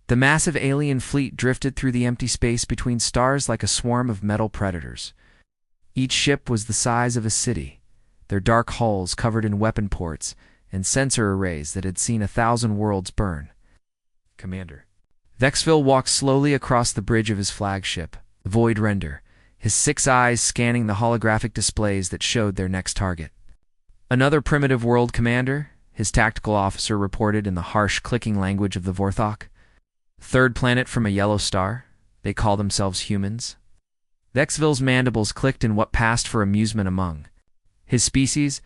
The massive alien fleet drifted through the empty space between stars like a swarm of metal predators. Each ship was the size of a city, their dark hulls covered in weapon ports and sensor arrays that had seen 1,000 worlds burn. Commander. Vexville walked slowly across the bridge of his flagship, the Void Render, his 6 eyes scanning the holographic displays that showed their next target. Another primitive world, Commander, his tactical officer reported in the harsh clicking language of the Vorthok. Third planet from a yellow star. They call themselves humans. Vexville's mandibles clicked in what passed for amusement among his species.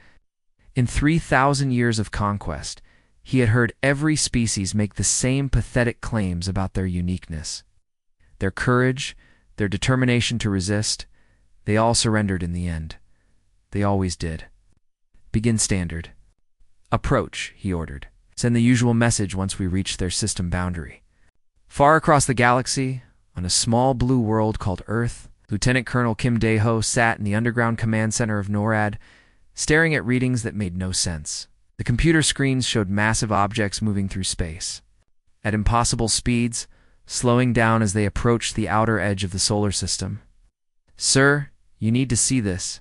In 3,000 years of conquest, he had heard every species make the same pathetic claims about their uniqueness. Their courage, their determination to resist, they all surrendered in the end. They always did. Begin standard. Approach, he ordered. Send the usual message once we reach their system boundary. Far across the galaxy, on a small blue world called Earth, Lieutenant Colonel Kim Dae-ho sat in the underground command center of NORAD, staring at readings that made no sense. The computer screens showed massive objects moving through space, at impossible speeds, slowing down as they approached the outer edge of the solar system. "Sir, you need to see this,"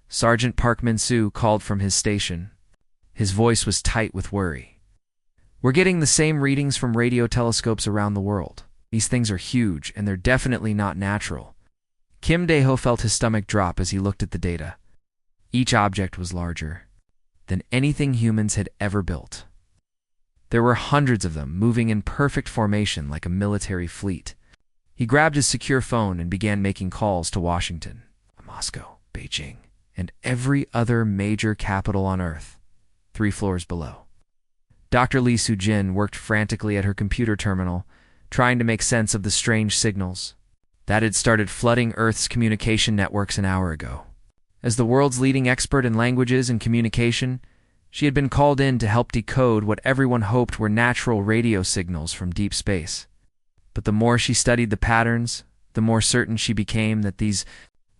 Sergeant Park Min-soo called from his station. His voice was tight with worry. "We're getting the same readings from radio telescopes around the world. These things are huge, and they're definitely not natural." Kim Dae-ho felt his stomach drop as he looked at the data. Each object was larger than anything humans had ever built. There were hundreds of them, moving in perfect formation like a military fleet. He grabbed his secure phone and began making calls to Washington, Moscow, Beijing, and every other major capital on Earth, 3 floors below. Dr. Lee Soo-jin worked frantically at her computer terminal, trying to make sense of the strange signals that had started flooding Earth's communication networks an hour ago. As the world's leading expert in languages and communication, she had been called in to help decode what everyone hoped were natural radio signals from deep space. But the more she studied the patterns, the more certain she became that these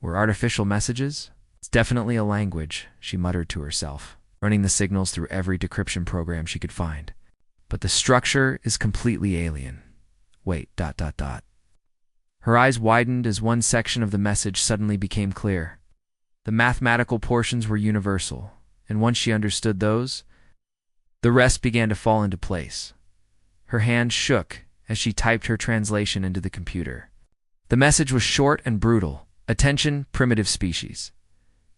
were artificial messages. "It's definitely a language," she muttered to herself, running the signals through every decryption program she could find. "But the structure is completely alien. Wait, ... Her eyes widened as one section of the message suddenly became clear. The mathematical portions were universal, and once she understood those, the rest began to fall into place. Her hand shook as she typed her translation into the computer. The message was short and brutal. "Attention, primitive species.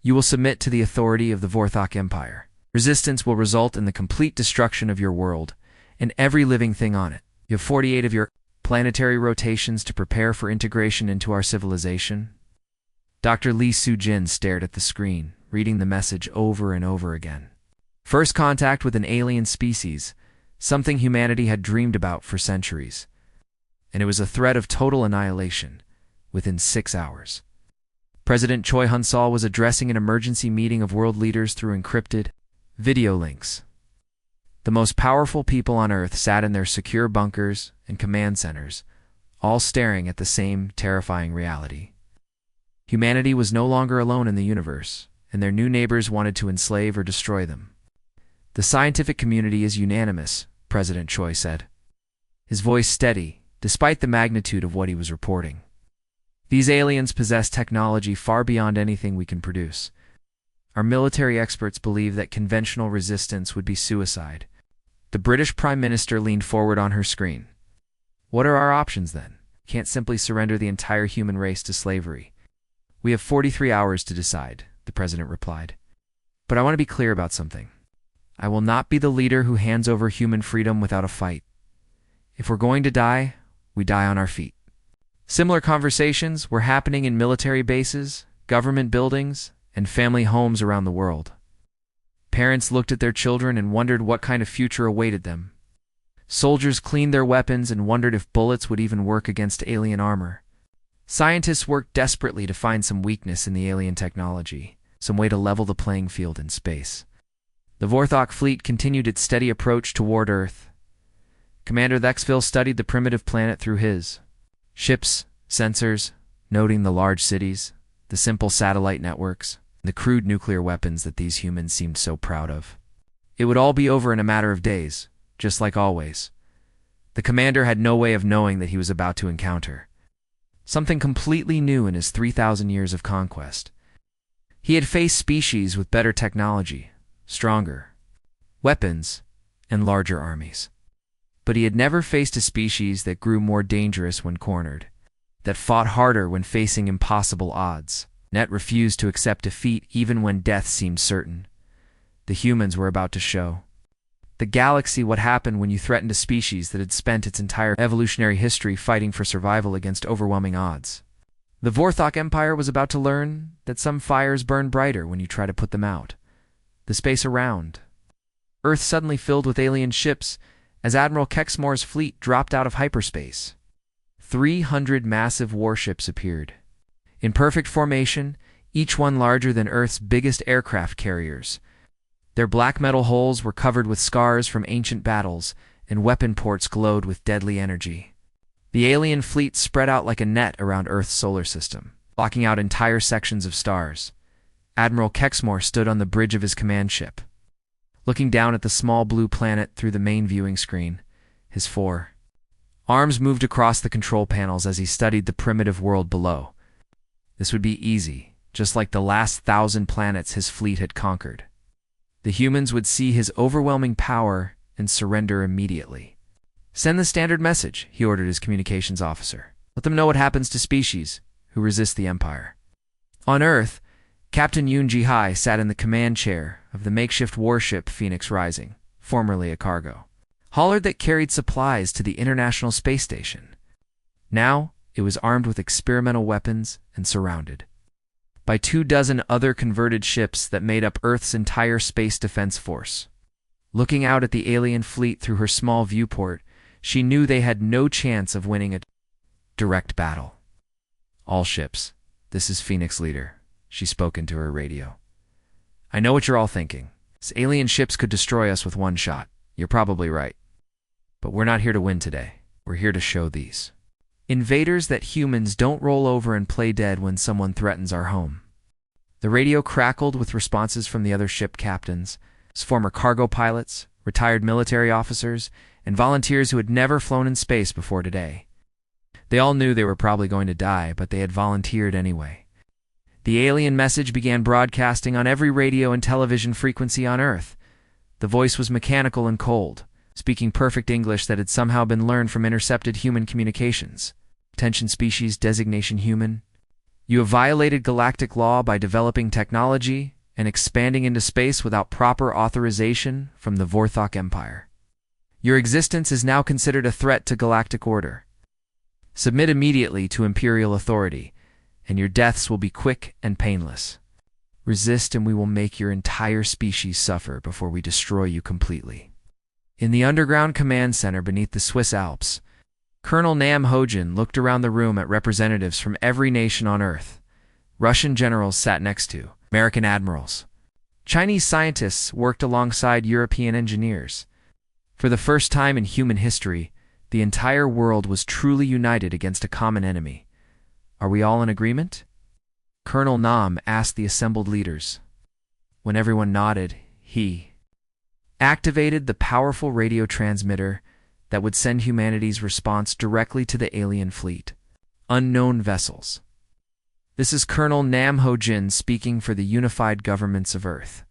You will submit to the authority of the Vorthok Empire. Resistance will result in the complete destruction of your world and every living thing on it. You have 48 of your planetary rotations to prepare for integration into our civilization." Dr. Lee Soo-jin stared at the screen, reading the message over and over again. First contact with an alien species, something humanity had dreamed about for centuries. And it was a threat of total annihilation within 6 hours. President Choi Hun-sol was addressing an emergency meeting of world leaders through encrypted video links. The most powerful people on Earth sat in their secure bunkers and command centers, all staring at the same terrifying reality. Humanity was no longer alone in the universe, and their new neighbors wanted to enslave or destroy them. "The scientific community is unanimous," President Choi said, his voice steady, despite the magnitude of what he was reporting. "These aliens possess technology far beyond anything we can produce. Our military experts believe that conventional resistance would be suicide." The British Prime Minister leaned forward on her screen. "What are our options then? Can't simply surrender the entire human race to slavery." "We have 43 hours to decide," the president replied. "But I want to be clear about something. I will not be the leader who hands over human freedom without a fight. If we're going to die, we die on our feet." Similar conversations were happening in military bases, government buildings, and family homes around the world. Parents looked at their children and wondered what kind of future awaited them. Soldiers cleaned their weapons and wondered if bullets would even work against alien armor. Scientists worked desperately to find some weakness in the alien technology, some way to level the playing field in space. The Vorthok fleet continued its steady approach toward Earth. Commander Vexville studied the primitive planet through his ships, sensors, noting the large cities, the simple satellite networks, and the crude nuclear weapons that these humans seemed so proud of. It would all be over in a matter of days, just like always. The commander had no way of knowing that he was about to encounter something completely new in his 3,000 years of conquest. He had faced species with better technology, stronger weapons, and larger armies. But he had never faced a species that grew more dangerous when cornered, that fought harder when facing impossible odds. Net refused to accept defeat even when death seemed certain. The humans were about to show the galaxy what happened when you threatened a species that had spent its entire evolutionary history fighting for survival against overwhelming odds. The Vorthok Empire was about to learn that some fires burn brighter when you try to put them out. The space around Earth suddenly filled with alien ships as Admiral Kexmore's fleet dropped out of hyperspace. 300 massive warships appeared, in perfect formation, each one larger than Earth's biggest aircraft carriers. Their black metal hulls were covered with scars from ancient battles, and weapon ports glowed with deadly energy. The alien fleet spread out like a net around Earth's solar system, blocking out entire sections of stars. Admiral Kexmore stood on the bridge of his command ship, looking down at the small blue planet through the main viewing screen. His four arms moved across the control panels as he studied the primitive world below. This would be easy, just like the last 1,000 planets his fleet had conquered. The humans would see his overwhelming power and surrender immediately. "Send the standard message," he ordered his communications officer. "Let them know what happens to species who resist the Empire." On Earth, Captain Yoon Ji-hai sat in the command chair of the makeshift warship Phoenix Rising, formerly a cargo hauler that carried supplies to the International Space Station. Now, it was armed with experimental weapons and surrounded by 24 other converted ships that made up Earth's entire space defense force. Looking out at the alien fleet through her small viewport, she knew they had no chance of winning a direct battle. "All ships, this is Phoenix Leader," she spoke into her radio. "I know what you're all thinking. These alien ships could destroy us with one shot. You're probably right. But we're not here to win today. We're here to show these invaders that humans don't roll over and play dead when someone threatens our home." The radio crackled with responses from the other ship captains, former cargo pilots, retired military officers, and volunteers who had never flown in space before today. They all knew they were probably going to die, but they had volunteered anyway. The alien message began broadcasting on every radio and television frequency on Earth. The voice was mechanical and cold, speaking perfect English that had somehow been learned from intercepted human communications. "Attention species designation human. You have violated galactic law by developing technology and expanding into space without proper authorization from the Vorthok Empire. Your existence is now considered a threat to galactic order. Submit immediately to Imperial authority, and your deaths will be quick and painless. Resist and we will make your entire species suffer before we destroy you completely." In the underground command center beneath the Swiss Alps, Colonel Nam Hojin looked around the room at representatives from every nation on Earth. Russian generals sat next to American admirals. Chinese scientists worked alongside European engineers. For the first time in human history, the entire world was truly united against a common enemy. "Are we all in agreement?" Colonel Nam asked the assembled leaders. When everyone nodded, he activated the powerful radio transmitter that would send humanity's response directly to the alien fleet. "Unknown vessels. This is Colonel Nam Ho-jin speaking for the unified governments of Earth.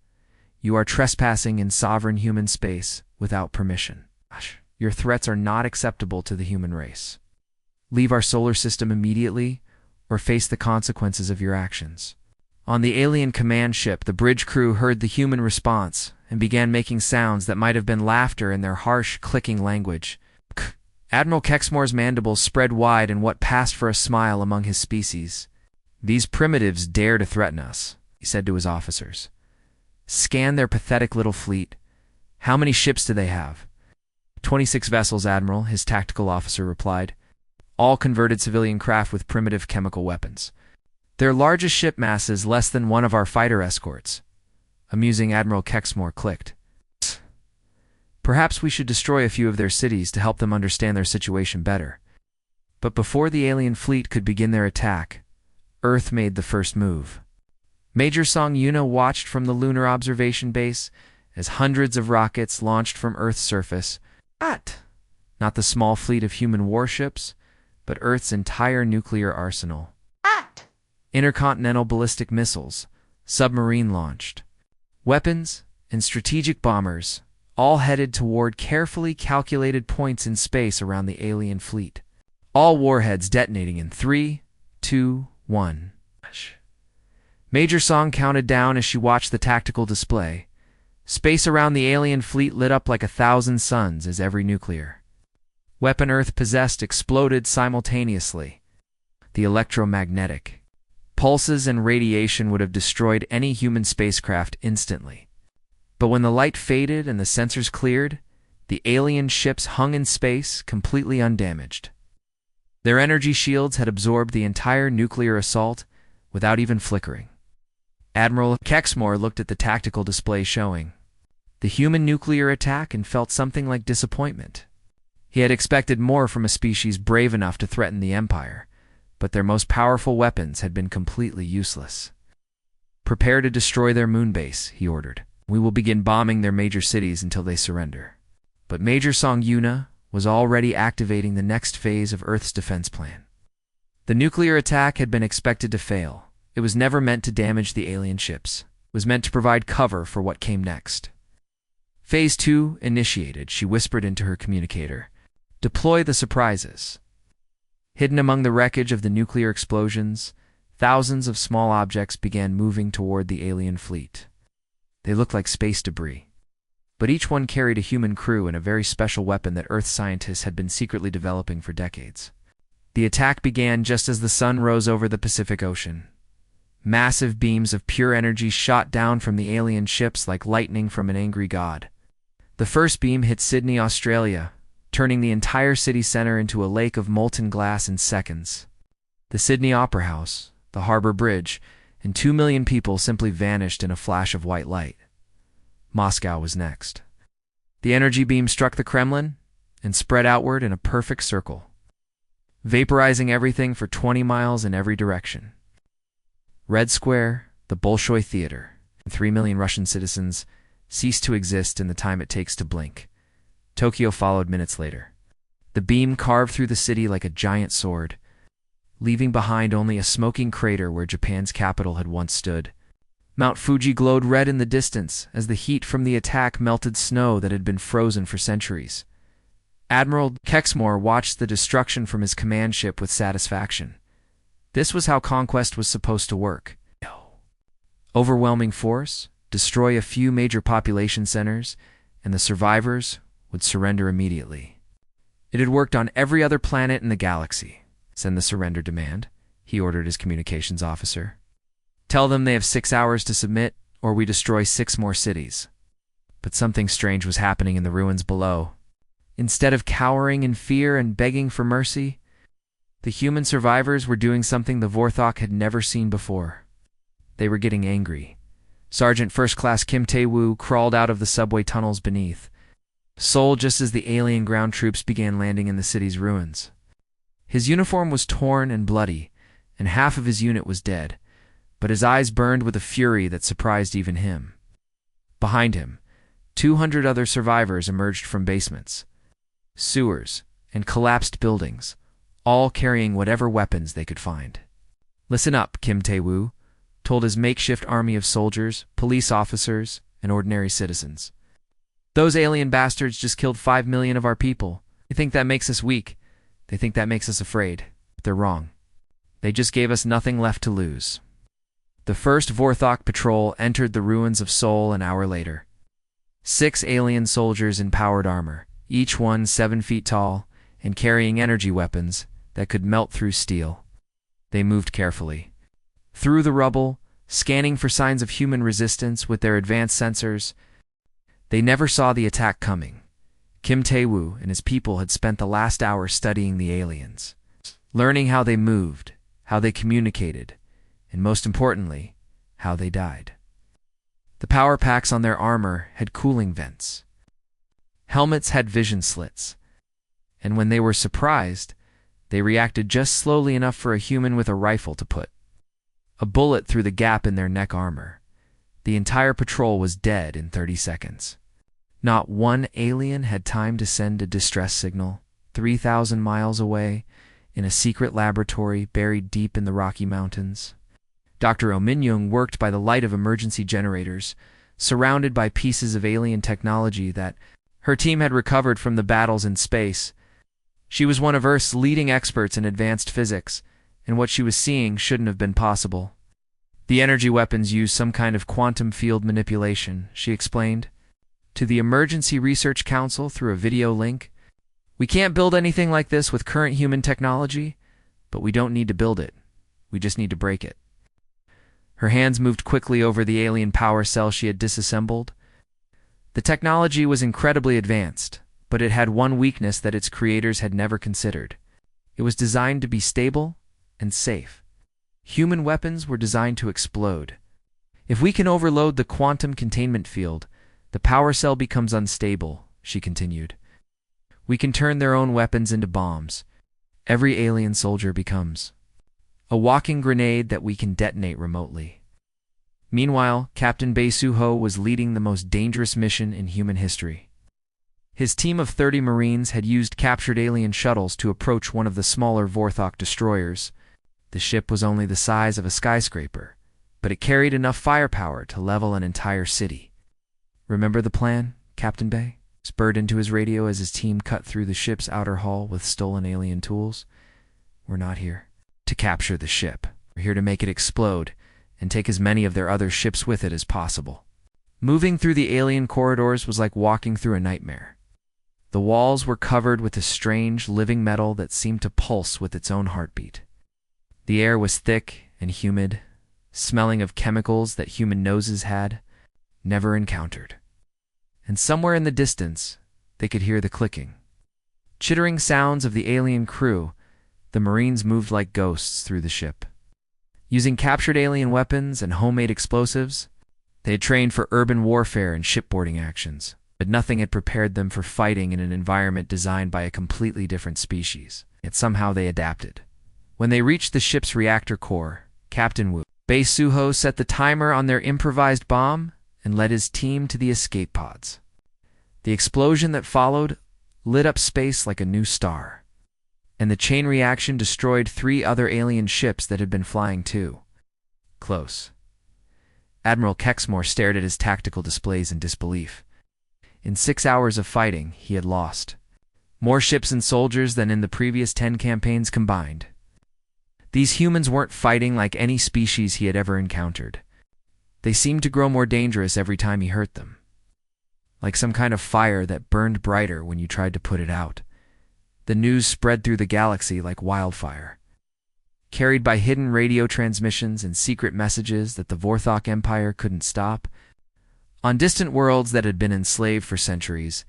You are trespassing in sovereign human space without permission. Your threats are not acceptable to the human race. Leave our solar system immediately or face the consequences of your actions." On the alien command ship, the bridge crew heard the human response and began making sounds that might have been laughter in their harsh, clicking language. Admiral Kexmore's mandibles spread wide in what passed for a smile among his species. "These primitives dare to threaten us," he said to his officers. "Scan their pathetic little fleet. How many ships do they have?" 26 vessels, Admiral, his tactical officer replied. "All converted civilian craft with primitive chemical weapons. Their largest ship mass is less than one of our fighter escorts." Amusing Admiral Kexmore clicked. "Perhaps we should destroy a few of their cities to help them understand their situation better." But before the alien fleet could begin their attack, Earth made the first move. Major Song Yuna watched from the lunar observation base as hundreds of rockets launched from Earth's surface. Not the small fleet of human warships, but Earth's entire nuclear arsenal. Act! Intercontinental ballistic missiles, submarine-launched, weapons, and strategic bombers, all headed toward carefully calculated points in space around the alien fleet. All warheads detonating in 3, 2, 1. Major Song counted down as she watched the tactical display. Space around the alien fleet lit up like 1,000 suns as every nuclear weapon Earth possessed exploded simultaneously. The electromagnetic pulses and radiation would have destroyed any human spacecraft instantly. But when the light faded and the sensors cleared, the alien ships hung in space completely undamaged. Their energy shields had absorbed the entire nuclear assault without even flickering. Admiral Kexmore looked at the tactical display showing the human nuclear attack and felt something like disappointment. He had expected more from a species brave enough to threaten the Empire, but their most powerful weapons had been completely useless. "Prepare to destroy their moon base," he ordered. "We will begin bombing their major cities until they surrender." But Major Song Yuna was already activating the next phase of Earth's defense plan. The nuclear attack had been expected to fail. It was never meant to damage the alien ships. It was meant to provide cover for what came next. Phase 2 initiated, she whispered into her communicator. "Deploy the surprises." Hidden among the wreckage of the nuclear explosions, thousands of small objects began moving toward the alien fleet. They looked like space debris, but each one carried a human crew and a very special weapon that Earth scientists had been secretly developing for decades. The attack began just as the sun rose over the Pacific Ocean. Massive beams of pure energy shot down from the alien ships like lightning from an angry god. The first beam hit Sydney, Australia, turning the entire city center into a lake of molten glass in seconds. The Sydney Opera House, the Harbour Bridge, and 2 million people simply vanished in a flash of white light. Moscow was next. The energy beam struck the Kremlin and spread outward in a perfect circle, vaporizing everything for 20 miles in every direction. Red Square, the Bolshoi Theater, and 3 million Russian citizens ceased to exist in the time it takes to blink. Tokyo followed minutes later. The beam carved through the city like a giant sword, leaving behind only a smoking crater where Japan's capital had once stood. Mount Fuji glowed red in the distance as the heat from the attack melted snow that had been frozen for centuries. Admiral Kexmore watched the destruction from his command ship with satisfaction. This was how conquest was supposed to work. Overwhelming force, destroy a few major population centers, and the survivors would surrender immediately. It had worked on every other planet in the galaxy. "Send the surrender demand," he ordered his communications officer. "Tell them they have 6 hours to submit, or we destroy 6 more cities." But something strange was happening in the ruins below. Instead of cowering in fear and begging for mercy, the human survivors were doing something the Vorthok had never seen before. They were getting angry. Sergeant First Class Kim Tae-woo crawled out of the subway tunnels beneath Seoul just as the alien ground troops began landing in the city's ruins. His uniform was torn and bloody, and half of his unit was dead, but his eyes burned with a fury that surprised even him. Behind him, 200 other survivors emerged from basements, sewers, and collapsed buildings, all carrying whatever weapons they could find. "Listen up," Kim Tae-woo told his makeshift army of soldiers, police officers, and ordinary citizens. "Those alien bastards just killed 5 million of our people. They think that makes us weak. They think that makes us afraid. But they're wrong. They just gave us nothing left to lose." The first Vorthok patrol entered the ruins of Seoul an hour later. 6 alien soldiers in powered armor, each one 7 feet tall, and carrying energy weapons that could melt through steel. They moved carefully through the rubble, scanning for signs of human resistance with their advanced sensors. They never saw the attack coming. Kim Tae-woo and his people had spent the last hour studying the aliens, learning how they moved, how they communicated, and most importantly, how they died. The power packs on their armor had cooling vents. Helmets had vision slits. And when they were surprised, they reacted just slowly enough for a human with a rifle to put a bullet through the gap in their neck armor. The entire patrol was dead in 30 seconds. Not one alien had time to send a distress signal. 3,000 miles away, in a secret laboratory buried deep in the Rocky Mountains. Dr. Ominyung worked by the light of emergency generators, surrounded by pieces of alien technology that her team had recovered from the battles in space. She was one of Earth's leading experts in advanced physics, and what she was seeing shouldn't have been possible. The energy weapons use some kind of quantum field manipulation, she explained to the Emergency Research Council through a video link. We can't build anything like this with current human technology, but we don't need to build it. We just need to break it. Her hands moved quickly over the alien power cell she had disassembled. The technology was incredibly advanced, but it had one weakness that its creators had never considered. It was designed to be stable and safe. Human weapons were designed to explode. If we can overload the quantum containment field, the power cell becomes unstable, she continued. We can turn their own weapons into bombs. Every alien soldier becomes a walking grenade that we can detonate remotely. Meanwhile, Captain Bae Soo-ho was leading the most dangerous mission in human history. His team of 30 Marines had used captured alien shuttles to approach one of the smaller Vorthok destroyers. The ship was only the size of a skyscraper, but it carried enough firepower to level an entire city. Remember the plan, Captain Bae? Spurred into his radio as his team cut through the ship's outer hull with stolen alien tools. We're not here to capture the ship. We're here to make it explode and take as many of their other ships with it as possible. Moving through the alien corridors was like walking through a nightmare. The walls were covered with a strange, living metal that seemed to pulse with its own heartbeat. The air was thick and humid, smelling of chemicals that human noses had never encountered. And somewhere in the distance, they could hear the clicking, chittering sounds of the alien crew. The Marines moved like ghosts through the ship. Using captured alien weapons and homemade explosives, they had trained for urban warfare and shipboarding actions, but nothing had prepared them for fighting in an environment designed by a completely different species. Yet somehow they adapted. When they reached the ship's reactor core, Captain Bae Soo-ho set the timer on their improvised bomb and led his team to the escape pods. The explosion that followed lit up space like a new star, and the chain reaction destroyed 3 other alien ships that had been flying too close. Admiral Kexmore stared at his tactical displays in disbelief. In 6 hours of fighting, he had lost more ships and soldiers than in the previous 10 campaigns combined. These humans weren't fighting like any species he had ever encountered. They seemed to grow more dangerous every time he hurt them, like some kind of fire that burned brighter when you tried to put it out. The news spread through the galaxy like wildfire, carried by hidden radio transmissions and secret messages that the Vorthok Empire couldn't stop. On distant worlds that had been enslaved for centuries,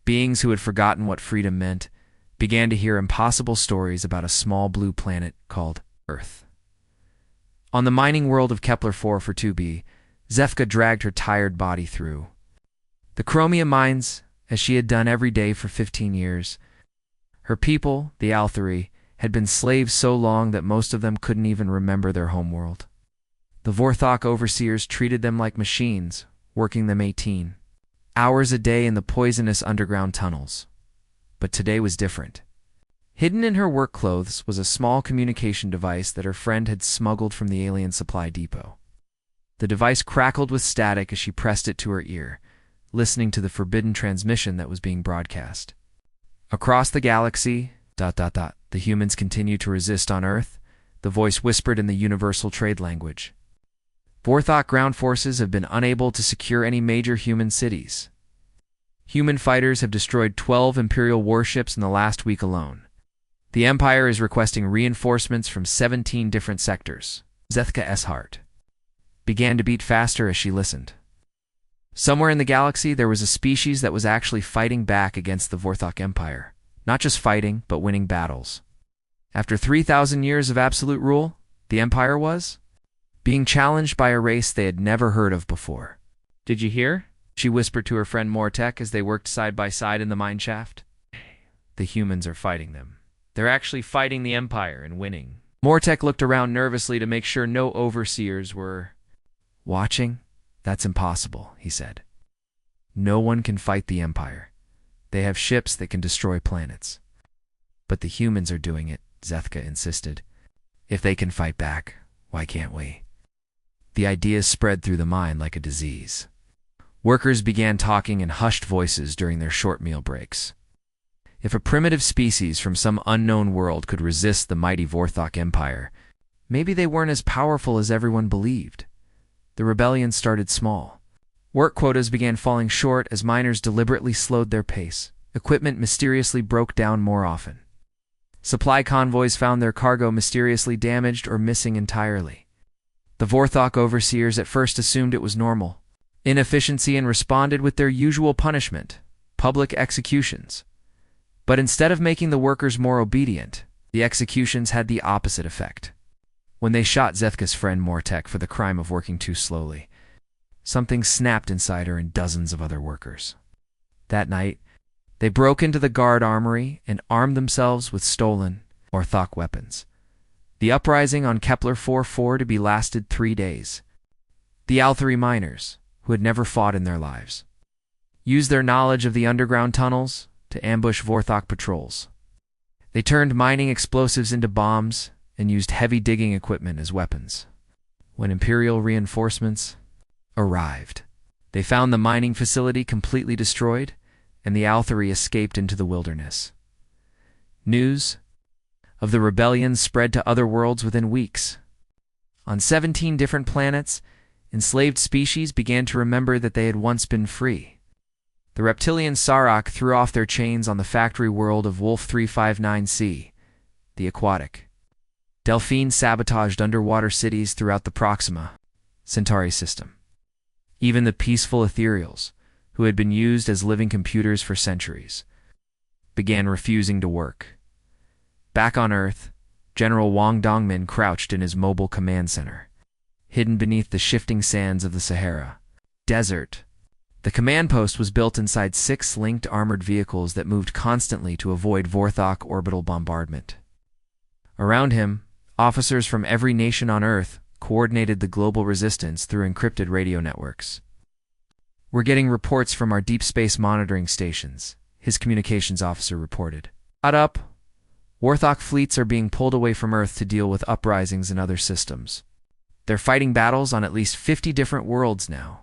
beings who had forgotten what freedom meant began to hear impossible stories about a small blue planet called Earth. On the mining world of Kepler-4 for 2b, Zefka dragged her tired body through the chromium mines as she had done every day for 15 years. Her people, the Althari, had been slaves so long that most of them couldn't even remember their homeworld. The Vorthok overseers treated them like machines, working them 18 hours a day in the poisonous underground tunnels. But today was different. Hidden in her work clothes was a small communication device that her friend had smuggled from the alien supply depot. The device crackled with static as she pressed it to her ear, listening to the forbidden transmission that was being broadcast. Across the galaxy, ... the humans continue to resist on Earth, the voice whispered in the universal trade language. Vorthok ground forces have been unable to secure any major human cities. Human fighters have destroyed 12 Imperial warships in the last week alone. The Empire is requesting reinforcements from 17 different sectors. Zethka's heart began to beat faster as she listened. Somewhere in the galaxy, there was a species that was actually fighting back against the Vorthok Empire. Not just fighting, but winning battles. After 3,000 years of absolute rule, the Empire was being challenged by a race they had never heard of before. Did you hear? She whispered to her friend Mortek as they worked side by side in the mine shaft. The humans are fighting them. They're actually fighting the Empire and winning. Mortek looked around nervously to make sure no overseers were watching. That's impossible, he said. No one can fight the Empire. They have ships that can destroy planets. But the humans are doing it, Zethka insisted. If they can fight back, why can't we? The ideas spread through the mind like a disease. Workers began talking in hushed voices during their short meal breaks. If a primitive species from some unknown world could resist the mighty Vorthok Empire, maybe they weren't as powerful as everyone believed. The rebellion started small. Work quotas began falling short as miners deliberately slowed their pace. Equipment mysteriously broke down more often. Supply convoys found their cargo mysteriously damaged or missing entirely. The Vorthok overseers at first assumed it was normal inefficiency and responded with their usual punishment, public executions. But instead of making the workers more obedient, the executions had the opposite effect. When they shot Zethka's friend Mortek for the crime of working too slowly, something snapped inside her and dozens of other workers. That night, they broke into the guard armory and armed themselves with stolen Vorthok weapons. The uprising on Kepler 4-4 to be lasted 3 days. The Althari miners, who had never fought in their lives, used their knowledge of the underground tunnels to ambush Vorthok patrols. They turned mining explosives into bombs and used heavy digging equipment as weapons. When Imperial reinforcements arrived, they found the mining facility completely destroyed, and the Althari escaped into the wilderness. News of the rebellion spread to other worlds within weeks. On 17 different planets, enslaved species began to remember that they had once been free. The reptilian Sarok threw off their chains on the factory world of Wolf 359c, the aquatic. Delphine sabotaged underwater cities throughout the Proxima Centauri system. Even the peaceful ethereals, who had been used as living computers for centuries, began refusing to work. Back on Earth, General Wang Dongmin crouched in his mobile command center, hidden beneath the shifting sands of the Sahara Desert. The command post was built inside 6 linked armored vehicles that moved constantly to avoid Vorthok orbital bombardment. Around him, officers from every nation on Earth coordinated the global resistance through encrypted radio networks. "We're getting reports from our deep space monitoring stations," his communications officer reported. "Caught up. Vorthok fleets are being pulled away from Earth to deal with uprisings in other systems. They're fighting battles on at least 50 different worlds now."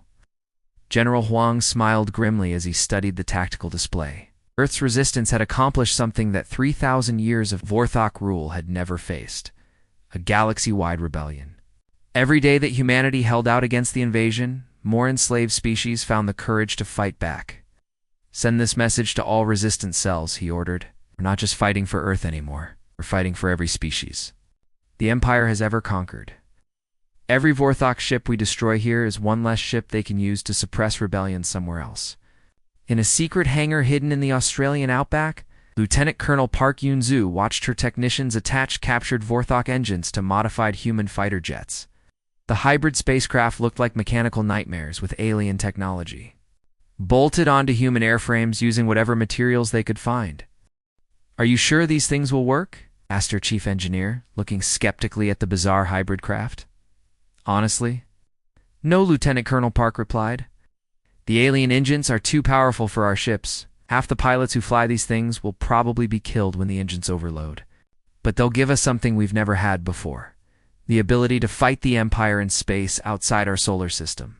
General Huang smiled grimly as he studied the tactical display. Earth's resistance had accomplished something that 3,000 years of Vorthok rule had never faced: a galaxy-wide rebellion. Every day that humanity held out against the invasion, more enslaved species found the courage to fight back. "Send this message to all resistance cells," he ordered. "We're not just fighting for Earth anymore. We're fighting for every species the Empire has ever conquered. Every Vorthok ship we destroy here is one less ship they can use to suppress rebellion somewhere else." In a secret hangar hidden in the Australian outback, Lieutenant Colonel Park Yun-Zu watched her technicians attach captured Vorthok engines to modified human fighter jets. The hybrid spacecraft looked like mechanical nightmares with alien technology, bolted onto human airframes using whatever materials they could find. "Are you sure these things will work?" asked her chief engineer, looking skeptically at the bizarre hybrid craft. "Honestly?" "No," Lieutenant Colonel Park replied. "The alien engines are too powerful for our ships. Half the pilots who fly these things will probably be killed when the engines overload. But they'll give us something we've never had before: the ability to fight the Empire in space outside our solar system."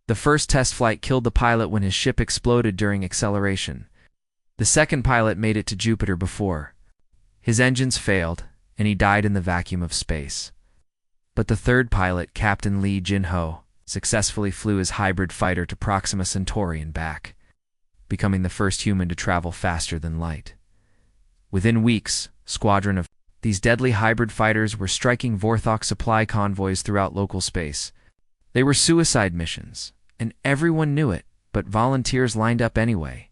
The first test flight killed the pilot when his ship exploded during acceleration. The second pilot made it to Jupiter before his engines failed, and he died in the vacuum of space. But the third pilot, Captain Lee Jin-ho, successfully flew his hybrid fighter to Proxima Centauri and back, becoming the first human to travel faster than light. Within weeks, a squadron of these deadly hybrid fighters were striking Vorthok supply convoys throughout local space. They were suicide missions, and everyone knew it, but volunteers lined up anyway.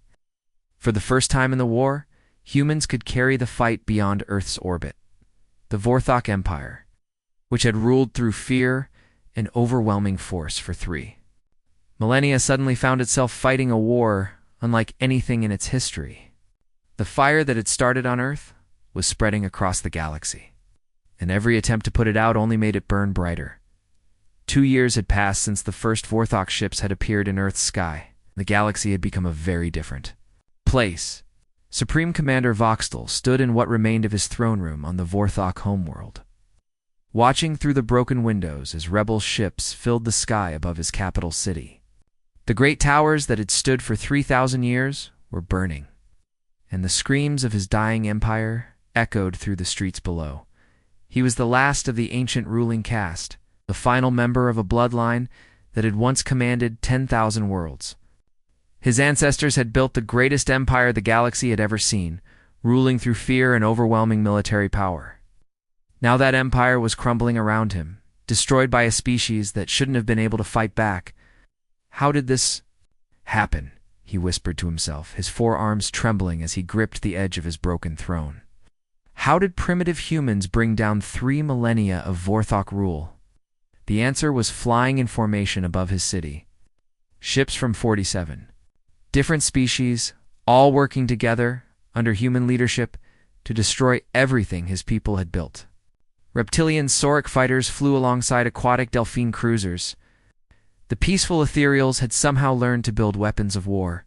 For the first time in the war, humans could carry the fight beyond Earth's orbit. The Vorthok Empire, which had ruled through fear and overwhelming force for 3 millennia, suddenly found itself fighting a war unlike anything in its history. The fire that had started on Earth was spreading across the galaxy, and every attempt to put it out only made it burn brighter. 2 years had passed since the first Vorthok ships had appeared in Earth's sky. The galaxy had become a very different place. Supreme Commander Voxtel stood in what remained of his throne room on the Vorthok homeworld, watching through the broken windows as rebel ships filled the sky above his capital city. The great towers that had stood for 3,000 years were burning, and the screams of his dying empire echoed through the streets below. He was the last of the ancient ruling caste, the final member of a bloodline that had once commanded 10,000 worlds. His ancestors had built the greatest empire the galaxy had ever seen, ruling through fear and overwhelming military power. Now that empire was crumbling around him, destroyed by a species that shouldn't have been able to fight back. How did this happen? He whispered to himself, his forearms trembling as he gripped the edge of his broken throne. How did primitive humans bring down 3 millennia of Vorthok rule? The answer was flying in formation above his city. Ships from 47 different species, all working together under human leadership to destroy everything his people had built. Reptilian Sauric fighters flew alongside aquatic Delphine cruisers. The peaceful ethereals had somehow learned to build weapons of war,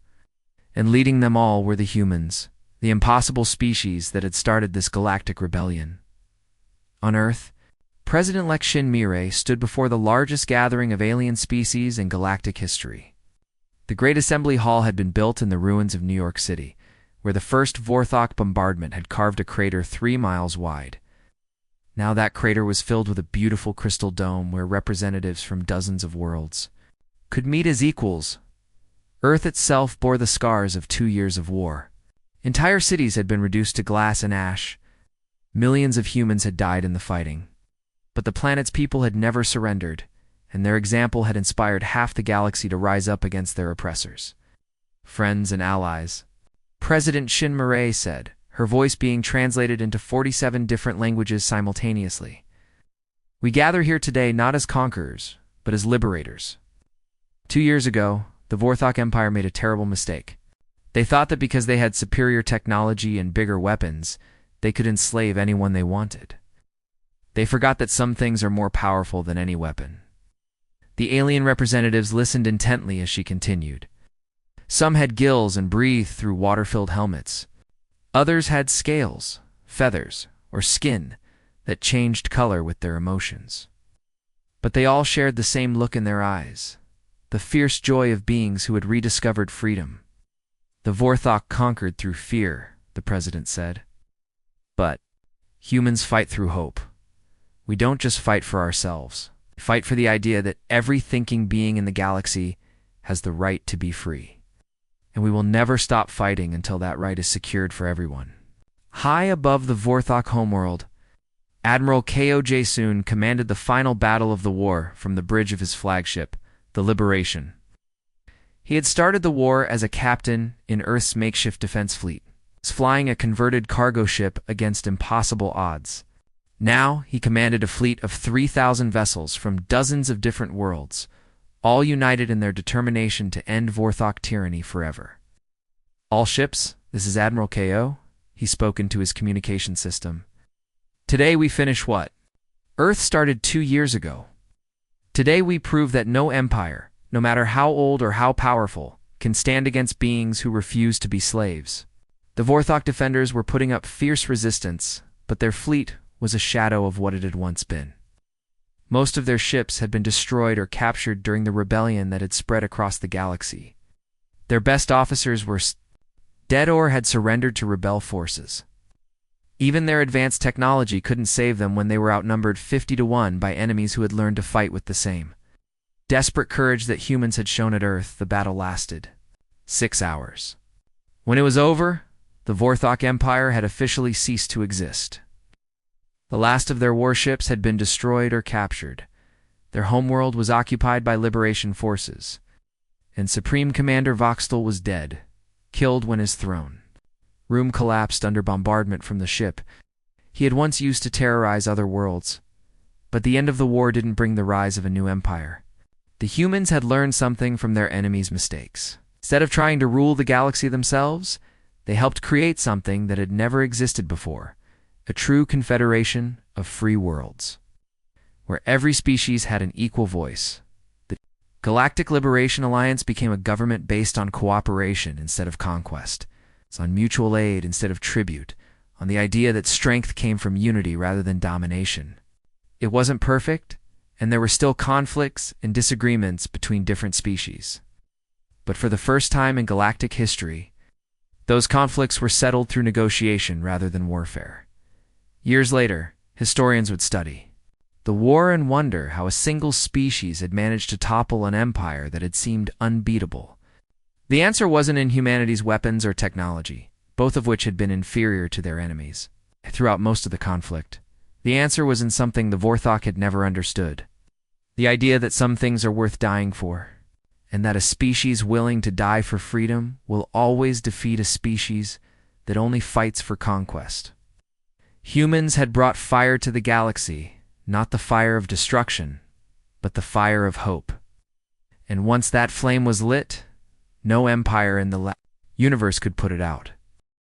and leading them all were the humans, the impossible species that had started this galactic rebellion. On Earth, President-elect Shin Mirei stood before the largest gathering of alien species in galactic history. The Great Assembly Hall had been built in the ruins of New York City, where the first Vorthok bombardment had carved a crater 3 miles wide. Now that crater was filled with a beautiful crystal dome where representatives from dozens of worlds could meet as equals. Earth itself bore the scars of 2 years of war. Entire cities had been reduced to glass and ash. Millions of humans had died in the fighting. But the planet's people had never surrendered, and their example had inspired half the galaxy to rise up against their oppressors. Friends and allies, President Shin Mirei said, her voice being translated into 47 different languages simultaneously. We gather here today not as conquerors, but as liberators. 2 years ago, the Vorthok Empire made a terrible mistake. They thought that because they had superior technology and bigger weapons, they could enslave anyone they wanted. They forgot that some things are more powerful than any weapon. The alien representatives listened intently as she continued. Some had gills and breathed through water-filled helmets. Others had scales, feathers, or skin that changed color with their emotions. But they all shared the same look in their eyes, the fierce joy of beings who had rediscovered freedom. The Vorthok conquered through fear, the president said. But humans fight through hope. We don't just fight for ourselves. We fight for the idea that every thinking being in the galaxy has the right to be free. And we will never stop fighting until that right is secured for everyone. High above the Vorthok homeworld, Admiral Ko Jae-soon commanded the final battle of the war from the bridge of his flagship, the Liberation. He had started the war as a captain in Earth's makeshift defense fleet, flying a converted cargo ship against impossible odds. Now he commanded a fleet of 3,000 vessels from dozens of different worlds, all united in their determination to end Vorthok tyranny forever. All ships, this is Admiral Ko, he spoke into his communication system. Today we finish what Earth started 2 years ago. Today we prove that no empire, no matter how old or how powerful, can stand against beings who refuse to be slaves. The Vorthok defenders were putting up fierce resistance, but their fleet was a shadow of what it had once been. Most of their ships had been destroyed or captured during the rebellion that had spread across the galaxy. Their best officers were dead or had surrendered to rebel forces. Even their advanced technology couldn't save them when they were outnumbered 50-1 by enemies who had learned to fight with the same desperate courage that humans had shown at Earth. The battle lasted 6 hours. When it was over, the Vorthok Empire had officially ceased to exist. The last of their warships had been destroyed or captured. Their homeworld was occupied by liberation forces, and Supreme Commander Voxtel was dead, killed when his throne room collapsed under bombardment from the ship he had once used to terrorize other worlds. But the end of the war didn't bring the rise of a new empire. The humans had learned something from their enemies' mistakes. Instead of trying to rule the galaxy themselves, they helped create something that had never existed before, a true confederation of free worlds, where every species had an equal voice. The Galactic Liberation Alliance became a government based on cooperation instead of conquest. on mutual aid instead of tribute, on the idea that strength came from unity rather than domination. It wasn't perfect, and there were still conflicts and disagreements between different species. But for the first time in galactic history, those conflicts were settled through negotiation rather than warfare. Years later, historians would study the war and wonder how a single species had managed to topple an empire that had seemed unbeatable. The answer wasn't in humanity's weapons or technology, both of which had been inferior to their enemies. Throughout most of the conflict, the answer was in something the Vorthok had never understood: the idea that some things are worth dying for, and that a species willing to die for freedom will always defeat a species that only fights for conquest. Humans had brought fire to the galaxy, not the fire of destruction, but the fire of hope. And once that flame was lit, no empire in the universe could put it out.